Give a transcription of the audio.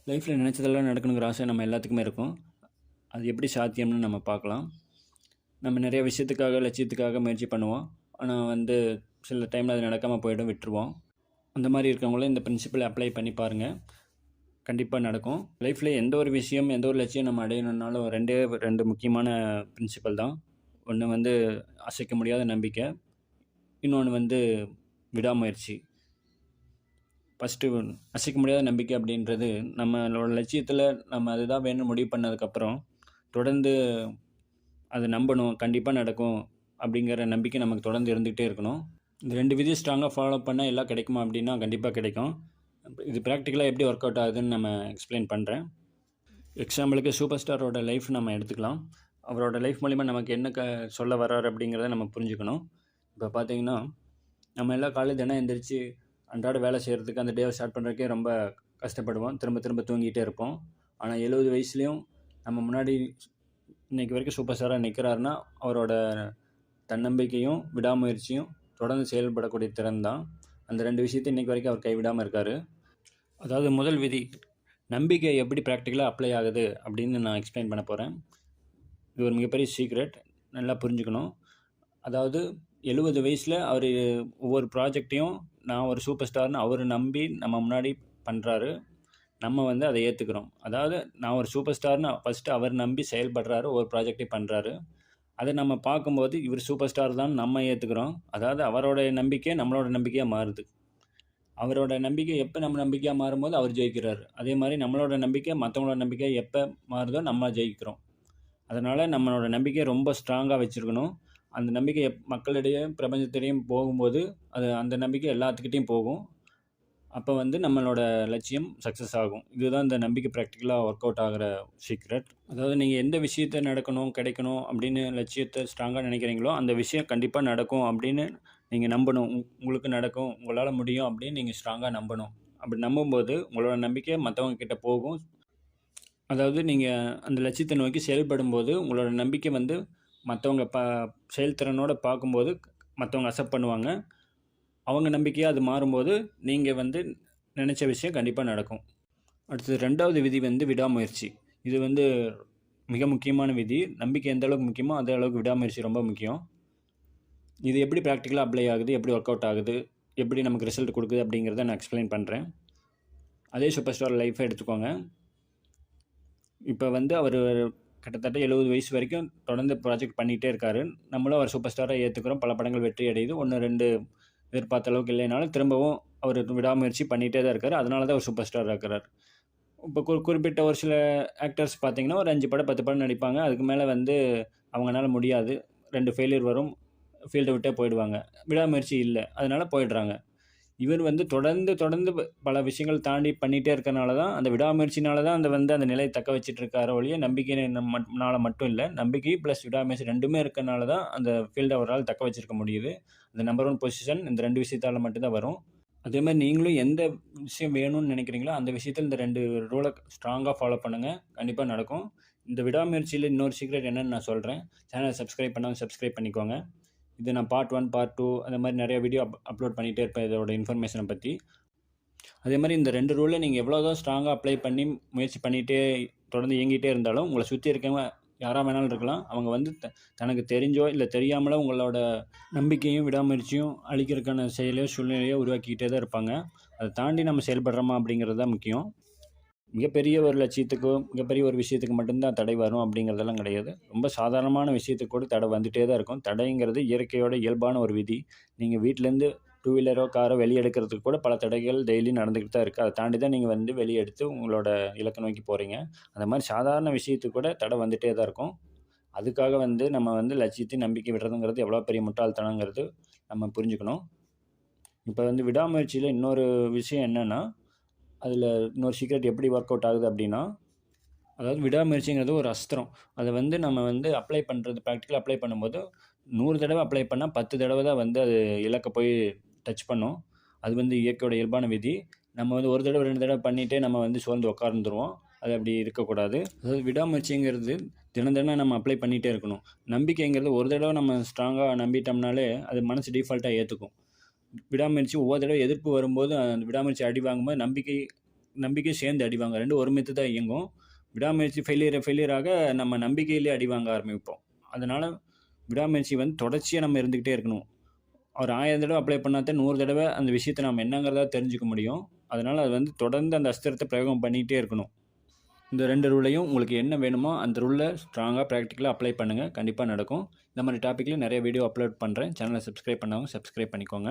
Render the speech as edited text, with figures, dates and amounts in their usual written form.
லைஃப்பில் நினச்சதெல்லாம் நடக்கணுங்கிற ஆசை நம்ம எல்லாத்துக்குமே இருக்கும். அது எப்படி சாத்தியம்னு நம்ம பார்க்கலாம். நம்ம நிறைய விஷயத்துக்காக, லட்சியத்துக்காக முயற்சி பண்ணுவோம். ஆனால் சில டைமில் அது நடக்காமல் போயிடும், விட்டுருவோம். அந்த மாதிரி இருக்கவங்களும் இந்த பிரின்சிபலை அப்ளை பண்ணி பாருங்கள். கண்டிப்பாக நடக்கும். லைஃப்பில் எந்த ஒரு விஷயம், எந்த ஒரு லட்சியம் நம்ம அடையணுன்னாலும் ரெண்டு முக்கியமான பிரின்சிபல் தான். ஒன்று அசைக்க முடியாத நம்பிக்கை, இன்னொன்று விடாமுயற்சி. ஃபஸ்ட்டு அசைக்க முடியாத நம்பிக்கை அப்படின்றது நம்மளோட லட்சியத்தில் நம்ம அதுதான் வேணும்னு முடிவு பண்ணதுக்கப்புறம் தொடர்ந்து அதை நம்பணும், கண்டிப்பாக நடக்கும் அப்படிங்கிற நம்பிக்கை நமக்கு தொடர்ந்து இருந்துகிட்டே இருக்கணும். இந்த ரெண்டு விதி ஸ்ட்ராங்காக ஃபாலோ பண்ணால் எல்லாம் கிடைக்குமா அப்படின்னா கண்டிப்பாக கிடைக்கும். இது ப்ராக்டிக்கலாக எப்படி ஒர்க் அவுட் ஆகுதுன்னு நம்ம எக்ஸ்பிளைன் பண்ணுறேன். எக்ஸாம்பிளுக்கு சூப்பர் ஸ்டாரோட லைஃப் நம்ம எடுத்துக்கலாம். அவரோட லைஃப் மூலிமா நமக்கு என்ன சொல்ல வர்றாரு அப்படிங்கிறத நம்ம புரிஞ்சுக்கணும். இப்போ பார்த்தீங்கன்னா, நம்ம எல்லாம் காலையில் தினம் எந்திரிச்சு அன்றாட வேலை செய்கிறதுக்கு அந்த டேவை ஸ்டார்ட் பண்ணுறதுக்கே ரொம்ப கஷ்டப்படுவோம். திரும்ப திரும்ப தூங்கிட்டே இருப்போம். ஆனால் 70 வயசுலேயும் நம்ம முன்னாடி இன்றைக்கி வரைக்கும் சூப்பர் ஸ்டாராக நிற்கிறாருன்னா அவரோட தன்னம்பிக்கையும் விடாமுயற்சியும் தொடர்ந்து செயல்படக்கூடிய திறன் தான். அந்த ரெண்டு விஷயத்தை இன்றைக்கி வரைக்கும் அவர் கைவிடாமல் இருக்கார். அதாவது முதல் விதி, நம்பிக்கை எப்படி ப்ராக்டிக்கலாக அப்ளை ஆகுது அப்படின்னு நான் எக்ஸ்பிளைன் பண்ண போகிறேன். இது ஒரு மிகப்பெரிய சீக்ரெட், நல்லா புரிஞ்சுக்கணும். அதாவது 70 வயசில் அவர் ஒவ்வொரு ப்ராஜெக்டையும் நான் ஒரு சூப்பர் ஸ்டார்னு அவர் நம்பி நம்ம முன்னாடி பண்ணுறாரு. நம்ம அதை ஏற்றுக்கிறோம். அதாவது நான் ஒரு சூப்பர் ஸ்டார்னு ஃபஸ்ட்டு அவர் நம்பி செயல்படுறாரு, ஒவ்வொரு ப்ராஜெக்டையும் பண்ணுறாரு. அதை நம்ம பார்க்கும்போது இவர் சூப்பர் ஸ்டார் தான் நம்ம ஏற்றுக்கிறோம். அதாவது அவரோட நம்பிக்கை நம்மளோட நம்பிக்கையாக மாறுது. அவரோட நம்பிக்கை எப்போ நம்ம நம்பிக்கையாக மாறும்போது அவர் ஜெயிக்கிறார். அதே மாதிரி நம்மளோட நம்பிக்கை மற்றவங்களோட நம்பிக்கை எப்போ மாறுதோ நம்ம ஜெயிக்கிறோம். அதனால் நம்மளோட நம்பிக்கையை ரொம்ப ஸ்ட்ராங்காக வச்சுருக்கணும். அந்த நம்பிக்கை மக்களிடையே பிரபஞ்சத்திடையும் போகும்போது அந்த நம்பிக்கை எல்லாத்துக்கிட்டையும் போகும். அப்போ நம்மளோட லட்சியம் சக்ஸஸ் ஆகும். இதுதான் இந்த நம்பிக்கை ப்ராக்டிக்கலாக ஒர்க் அவுட் ஆகிற சீக்ரெட். அதாவது நீங்கள் எந்த விஷயத்தை நடக்கணும், கிடைக்கணும் அப்படின்னு லட்சியத்தை ஸ்ட்ராங்காக நினைக்கிறீங்களோ அந்த விஷயம் கண்டிப்பாக நடக்கும் அப்படின்னு நீங்கள் நம்பணும். உங்களுக்கு நடக்கும், உங்களால் முடியும் அப்படின்னு நீங்கள் ஸ்ட்ராங்காக நம்பணும். அப்படி நம்பும்போது உங்களோட நம்பிக்கை மற்றவங்க கிட்ட போகும். அதாவது நீங்கள் அந்த லட்சியத்தை நோக்கி செயல்படும்போது உங்களோட நம்பிக்கை மற்றவங்க செயல்திறனோடு பார்க்கும்போது மற்றவங்க அக்செப்ட் பண்ணுவாங்க. அவங்க நம்பிக்கையாக அது மாறும்போது நீங்கள் நினச்ச விஷயம் கண்டிப்பாக நடக்கும். அடுத்தது ரெண்டாவது விதி விடாமுயற்சி. இது மிக முக்கியமான விதி. நம்பிக்கை எந்த அளவுக்கு முக்கியமோ அதே அளவுக்கு விடாமுயற்சி ரொம்ப முக்கியம். இது எப்படி ப்ராக்டிக்கலாக அப்ளை ஆகுது, எப்படி ஒர்க் அவுட் ஆகுது, எப்படி நமக்கு ரிசல்ட் கொடுக்குது அப்படிங்கிறத நான் எக்ஸ்பிளைன் பண்ணுறேன். அதே சூப்பர் ஸ்டார் லைஃப்பை எடுத்துக்கோங்க. இப்போ அவர் கிட்டத்தட்ட 70 வயசு வரைக்கும் தொடர்ந்து ப்ராஜெக்ட் பண்ணிகிட்டே இருக்கார். நம்மளும் அவர் சூப்பர் ஸ்டாராக ஏற்றுக்கிறோம். பல படங்கள் வெற்றி அடையுது. 1-2 எதிர்பார்த்த அளவுக்கு இல்லைனாலும் திரும்பவும் அவர் விடாமுயற்சி பண்ணிகிட்டே தான் இருக்கார். அதனால தான் அவர் சூப்பர் ஸ்டார் இருக்கிறார். இப்போ குறிப்பிட்ட ஒரு சில ஆக்டர்ஸ் பார்த்திங்கன்னா ஒரு 5 படம் 10 படம் நடிப்பாங்க. அதுக்கு மேலே அவங்களால முடியாது, 2 ஃபெயிலியர் வரும், ஃபீல்டை விட்டே போயிடுவாங்க. விடாமுயற்சி இல்லை, அதனால் போயிடுறாங்க. இவர் தொடர்ந்து பல விஷயங்கள் தாண்டி பண்ணிகிட்டே இருக்கிறனால தான், அந்த விடாமுயற்சினால தான் அந்த நிலையை தக்க வச்சுட்டு இருக்கார ஒழிய நம்பிக்கையினால மட்டும் இல்லை. நம்பிக்கை ப்ளஸ் விடாமுயற்சி ரெண்டுமே இருக்கிறனால தான் அந்த ஃபீல்டை அவரால் தக்க வச்சுருக்க முடியுது. அந்த நம்பர் 1 பொசிஷன் இந்த 2 விஷயத்தால் மட்டும்தான் வரும். அதே மாதிரி நீங்களும் எந்த விஷயம் வேணும்னு நினைக்கிறீங்களோ அந்த விஷயத்தில் இந்த 2 ரூலை ஸ்ட்ராங்காக ஃபாலோ பண்ணுங்கள், கண்டிப்பாக நடக்கும். இந்த விடாமுயற்சியில் இன்னொரு சீக்ரெட் என்னென்னு நான் சொல்கிறேன். சேனலை சப்ஸ்கிரைப் பண்ணாமல் சப்ஸ்கிரைப் பண்ணிக்கோங்க. இது நான் பார்ட் 1 பார்ட் 2 அந்த மாதிரி நிறைய வீடியோ அப்லோட் பண்ணிகிட்டே இருப்பேன் இதோட இன்ஃபர்மேஷனை பற்றி. அதே மாதிரி இந்த 2 ரூலை நீங்கள் எவ்வளோ தான் ஸ்ட்ராங்காக அப்ளை பண்ணி முயற்சி பண்ணிகிட்டே தொடர்ந்து இயங்கிட்டே இருந்தாலும் உங்களை சுற்றி இருக்கவங்க யாராக வேணாலும் இருக்கலாம். அவங்க தனக்கு தெரிஞ்சோ இல்லை தெரியாமலோ உங்களோட நம்பிக்கையும் விடாமுயற்சியும் அழிக்கிறதுக்கான செயலையோ சூழ்நிலையோ உருவாக்கிக்கிட்டே தான் இருப்பாங்க. அதை தாண்டி நம்ம செயல்படுறோமா அப்படிங்கிறது தான் முக்கியம். மிகப்பெரிய ஒரு லட்சியத்துக்கோ மிகப்பெரிய ஒரு விஷயத்துக்கு மட்டும்தான் தடை வரும் அப்படிங்கிறதெல்லாம் கிடையாது. ரொம்ப சாதாரணமான விஷயத்துக்கு கூட தடை வந்துகிட்டே தான் இருக்கும். தடைங்கிறது இயற்கையோட இயல்பான ஒரு விதி. நீங்கள் வீட்டிலேருந்து 2 வீலரோ காரோ வெளியே எடுக்கிறதுக்கு கூட பல தடைகள் டெய்லி நடந்துக்கிட்டு தான் இருக்குது. அதை தாண்டி தான் நீங்கள் வெளியே எடுத்து உங்களோட இலக்கை நோக்கி போகிறீங்க. அந்த மாதிரி சாதாரண விஷயத்துக்கு கூட தடை வந்துகிட்டே தான் இருக்கும். அதுக்காக நம்ம லட்சியத்தையும் நம்பிக்கை விடுறதுங்கிறது எவ்வளோ பெரிய முட்டாள்தனங்கிறது நம்ம புரிஞ்சுக்கணும். இப்போ விடாமுயற்சியில் இன்னொரு விஷயம் என்னென்னா, அதில் இன்னொரு சீக்ரெட் எப்படி ஒர்க் அவுட் ஆகுது அப்படின்னா, அதாவது விடாமுயற்சிங்கிறது ஒரு அஸ்திரம். அதை நம்ம அப்ளை பண்ணுறது ப்ராக்டிக்கலாக அப்ளை பண்ணும்போது 100 தடவை அப்ளை பண்ணால் 10 தடவை தான் அது இலக்கை போய் டச் பண்ணும். அது இயற்கையோட இயல்பான விதி. நம்ம ஒரு தடவை 2 தடவை பண்ணிகிட்டே நம்ம சோர்ந்து உட்கார்ந்துருவோம். அது அப்படி இருக்கக்கூடாது. அதாவது விடாமுயற்சிங்கிறது தினம் நம்ம அப்ளை பண்ணிகிட்டே இருக்கணும். நம்பிக்கைங்கிறது ஒரு தடவை நம்ம ஸ்ட்ராங்காக நம்பிட்டோம்னாலே அது மனசு டிஃபால்ட்டாக ஏற்றுக்கும். விடாமுயற்சி ஒவ்வொரு தடவை எதிர்ப்பு வரும்போது அந்த விடாமுயற்சி அடி வாங்கும்போது நம்பிக்கை நம்பிக்கையும் சேர்ந்து அடிவாங்க. 2 ஒருமித்து தான் இயங்கும். விடாமுயற்சி ஃபெயிலியராக நம்ம நம்பிக்கையிலே அடி வாங்க ஆரம்பிப்போம். அதனால் விடாமுயற்சி வந்து தொடர்ச்சியாக நம்ம இருந்துக்கிட்டே இருக்கணும். ஒரு 1000 தடவை அப்ளை பண்ணாதான் 100 தடவை அந்த விஷயத்தை நம்ம என்னங்கிறதா தெரிஞ்சுக்க முடியும். அதனால் அது வந்து தொடர்ந்து அந்த அஸ்திரத்தை பிரயோகம் பண்ணிகிட்டே இருக்கணும். இந்த 2 ரூலையும் உங்களுக்கு என்ன வேணுமோ அந்த ரூலை ஸ்ட்ராங்காக ப்ராக்டிக்கலாக அப்ளை பண்ணுங்கள். கண்டிப்பாக நடக்கும். இந்த மாதிரி டாப்பிக்கில் நிறைய வீடியோ அப்லோட் பண்ணுறேன். சேனலை சப்ஸ்கிரைப் பண்ணாமல் சப்ஸ்கிரைப் பண்ணிக்கோங்க.